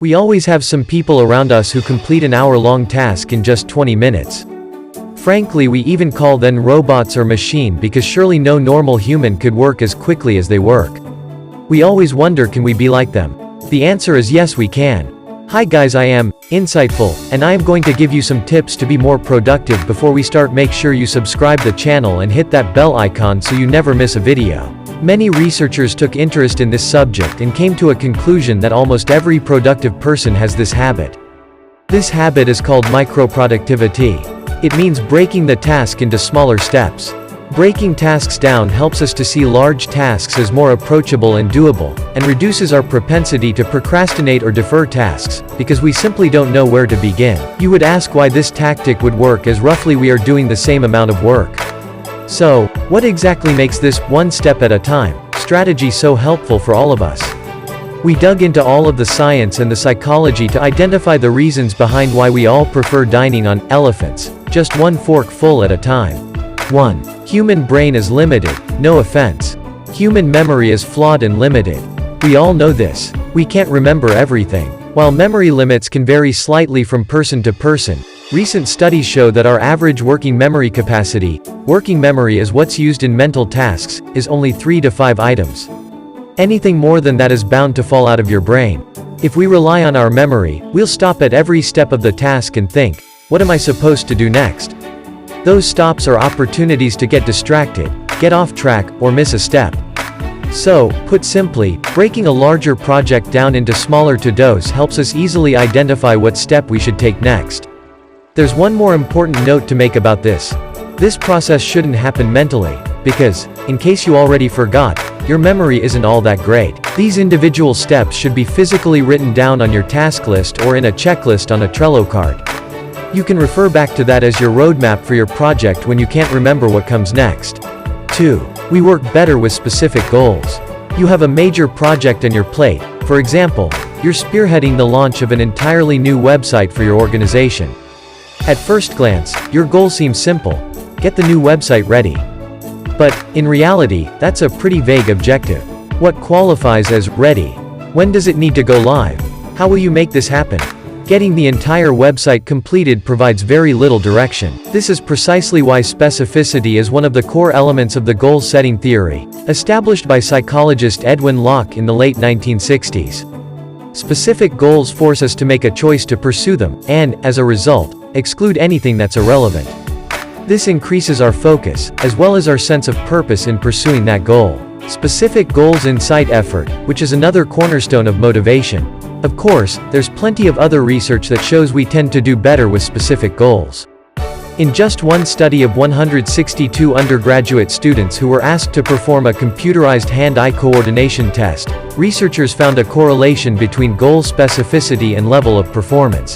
We always have some people around us who complete an hour-long task in just 20 minutes. Frankly, we even call them robots or machine because surely no normal human could work as quickly as they work. We always wonder, can we be like them? The answer is yes, we can. Hi guys, I am Insightful, and I am going to give you some tips to be more productive. Before we start, make sure you subscribe the channel and hit that bell icon so you never miss a video. Many researchers took interest in this subject and came to a conclusion that almost every productive person has this habit. This habit is called microproductivity. It means breaking the task into smaller steps. Breaking tasks down helps us to see large tasks as more approachable and doable, and reduces our propensity to procrastinate or defer tasks, because we simply don't know where to begin. You would ask why this tactic would work, as roughly we are doing the same amount of work. So, what exactly makes this one step at a time strategy so helpful for all of us? We dug into all of the science and the psychology to identify the reasons behind why we all prefer dining on elephants, just one fork full at a time. 1. Human brain is limited. No offense. Human memory is flawed and limited. We all know this. We can't remember everything. While memory limits can vary slightly from person to person, recent studies show that our average working memory capacity, working memory is what's used in mental tasks, is only 3 to 5 items. Anything more than that is bound to fall out of your brain. If we rely on our memory, we'll stop at every step of the task and think, what am I supposed to do next? Those stops are opportunities to get distracted, get off track, or miss a step. So, put simply, breaking a larger project down into smaller to-dos helps us easily identify what step we should take next. There's one more important note to make about this. This process shouldn't happen mentally, because, in case you already forgot, your memory isn't all that great. These individual steps should be physically written down on your task list or in a checklist on a Trello card. You can refer back to that as your roadmap for your project when you can't remember what comes next. 2. We work better with specific goals. You have a major project on your plate. For example, you're spearheading the launch of an entirely new website for your organization. At first glance, your goal seems simple: get the new website ready. But, in reality, that's a pretty vague objective. What qualifies as ready? When does it need to go live? How will you make this happen? Getting the entire website completed provides very little direction. This is precisely why specificity is one of the core elements of the goal-setting theory, established by psychologist Edwin Locke in the late 1960s. Specific goals force us to make a choice to pursue them, and, as a result, exclude anything that's irrelevant. This increases our focus, as well as our sense of purpose in pursuing that goal. Specific goals incite effort, which is another cornerstone of motivation. Of course, there's plenty of other research that shows we tend to do better with specific goals. In just one study of 162 undergraduate students who were asked to perform a computerized hand-eye coordination test, researchers found a correlation between goal specificity and level of performance.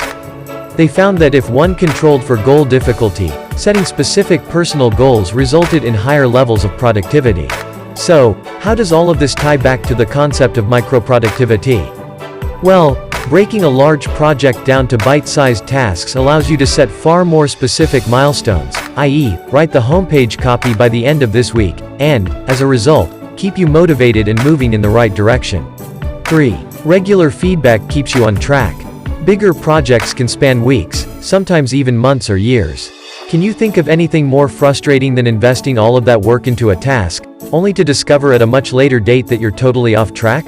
They found that if one controlled for goal difficulty, setting specific personal goals resulted in higher levels of productivity. So, how does all of this tie back to the concept of microproductivity? Well, breaking a large project down to bite-sized tasks allows you to set far more specific milestones, i.e., write the homepage copy by the end of this week, and, as a result, keep you motivated and moving in the right direction. 3. Regular feedback keeps you on track. Bigger projects can span weeks, sometimes even months or years. Can you think of anything more frustrating than investing all of that work into a task, only to discover at a much later date that you're totally off track?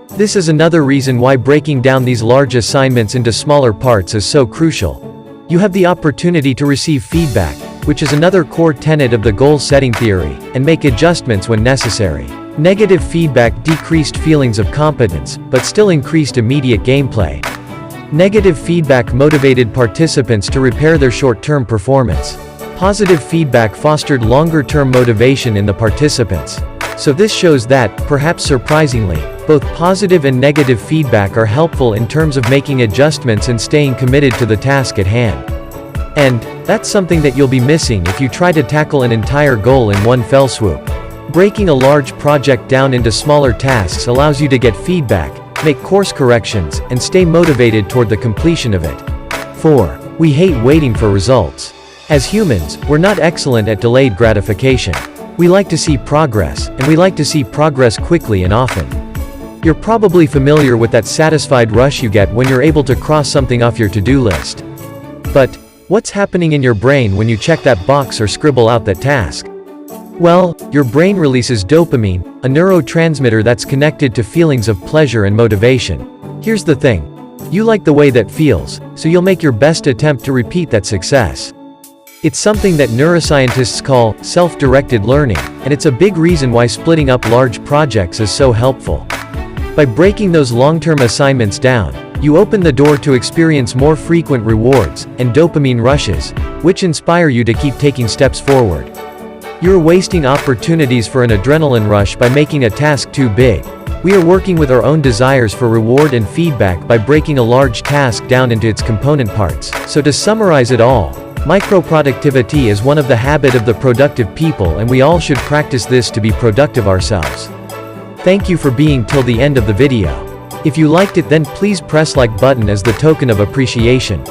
This is another reason why breaking down these large assignments into smaller parts is so crucial. You have the opportunity to receive feedback, which is another core tenet of the goal-setting theory, and make adjustments when necessary. Negative feedback decreased feelings of competence, but still increased immediate gameplay. Negative feedback motivated participants to repair their short-term performance. Positive feedback fostered longer-term motivation in the participants. So this shows that, perhaps surprisingly, both positive and negative feedback are helpful in terms of making adjustments and staying committed to the task at hand. And, that's something that you'll be missing if you try to tackle an entire goal in one fell swoop. Breaking a large project down into smaller tasks allows you to get feedback, make course corrections, and stay motivated toward the completion of it. 4. We hate waiting for results. As humans, we're not excellent at delayed gratification. We like to see progress, and we like to see progress quickly and often. You're probably familiar with that satisfied rush you get when you're able to cross something off your to-do list. But what's happening in your brain when you check that box or scribble out that task? Well, your brain releases dopamine, a neurotransmitter that's connected to feelings of pleasure and motivation. Here's the thing. You like the way that feels, so you'll make your best attempt to repeat that success. It's something that neuroscientists call self-directed learning, and it's a big reason why splitting up large projects is so helpful. By breaking those long-term assignments down, you open the door to experience more frequent rewards and dopamine rushes, which inspire you to keep taking steps forward. You're wasting opportunities for an adrenaline rush by making a task too big. We are working with our own desires for reward and feedback by breaking a large task down into its component parts. So to summarize it all, microproductivity is one of the habit of the productive people, and we all should practice this to be productive ourselves. Thank you for being till the end of the video. If you liked it, then please press like button as the token of appreciation.